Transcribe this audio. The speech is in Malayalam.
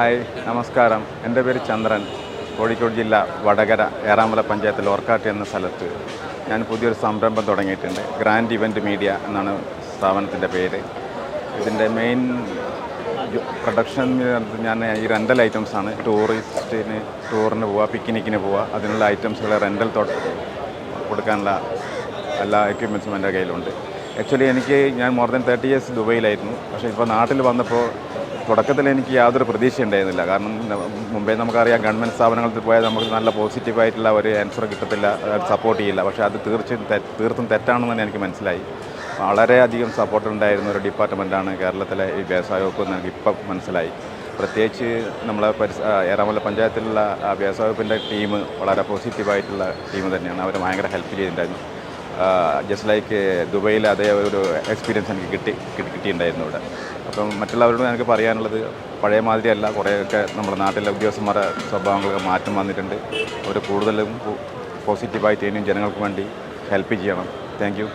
ഹായ്, നമസ്കാരം. എൻ്റെ പേര് ചന്ദ്രൻ. കോഴിക്കോട് ജില്ല വടകര ഏറാമല പഞ്ചായത്തിൽ ഓർക്കാട്ട് എന്ന സ്ഥലത്ത് ഞാൻ പുതിയൊരു സംരംഭം തുടങ്ങിയിട്ടുണ്ട്. ഗ്രാൻഡ് ഇവൻറ്റ് മീഡിയ എന്നാണ് സ്ഥാപനത്തിൻ്റെ പേര്. ഇതിൻ്റെ മെയിൻ പ്രൊഡക്ഷൻ ഞാൻ ഈ റെൻ്റൽ ഐറ്റംസാണ്. ടൂറിന് പോവുക, പിക്നിക്കിന് പോവുക, അതിനുള്ള ഐറ്റംസുകൾ റെൻ്റൽ കൊടുക്കാനുള്ള എല്ലാ എക്യുപ്മെൻറ്റ്സും എൻ്റെ കയ്യിലുണ്ട്. ആക്ച്വലി ഞാൻ മോർ ദാൻ 30 years ദുബൈയിലായിരുന്നു. പക്ഷേ ഇപ്പോൾ നാട്ടിൽ വന്നപ്പോൾ തുടക്കത്തിൽ എനിക്ക് യാതൊരു പ്രതീക്ഷ ഉണ്ടായിരുന്നില്ല. കാരണം മുമ്പേ നമുക്കറിയാം, ഗവൺമെൻറ് സ്ഥാപനങ്ങളിൽ പോയാൽ നമുക്ക് നല്ല പോസിറ്റീവായിട്ടുള്ള ഒരു ആൻസർ കിട്ടത്തില്ല, സപ്പോർട്ട് ചെയ്യില്ല. പക്ഷേ അത് തീർത്തും തെറ്റാണെന്ന് തന്നെ എനിക്ക് മനസ്സിലായി. വളരെയധികം സപ്പോർട്ട് ഉണ്ടായിരുന്ന ഒരു ഡിപ്പാർട്ട്മെൻറ്റാണ് കേരളത്തിലെ ഈ വ്യവസായ വകുപ്പ് എന്ന് എനിക്ക് ഇപ്പം മനസ്സിലായി. പ്രത്യേകിച്ച് നമ്മളെ ഏറാമല പഞ്ചായത്തിലുള്ള വ്യവസായ വകുപ്പിൻ്റെ ടീം വളരെ പോസിറ്റീവായിട്ടുള്ള ടീം തന്നെയാണ്. അവർ ഭയങ്കര ഹെൽപ്പ് ചെയ്തിട്ടുണ്ടായിരുന്നു. ജസ്റ്റ് ലൈക്ക് ദുബൈയിൽ അതേ ഒരു എക്സ്പീരിയൻസ് എനിക്ക് കിട്ടിയിട്ടുണ്ടായിരുന്നു ഇവിടെ. അപ്പം മറ്റുള്ളവരോട് എനിക്ക് പറയാനുള്ളത്, പഴയ മാതിരിയല്ല, കുറേയൊക്കെ നമ്മുടെ നാട്ടിലെ ഉദ്യോഗസ്ഥന്മാരുടെ സ്വഭാവങ്ങളൊക്കെ മാറ്റം വന്നിട്ടുണ്ട്. അവർ കൂടുതലും പോസിറ്റീവായിട്ട് ഇനിയും ജനങ്ങൾക്ക് വേണ്ടി ഹെൽപ്പ് ചെയ്യണം. Thank you.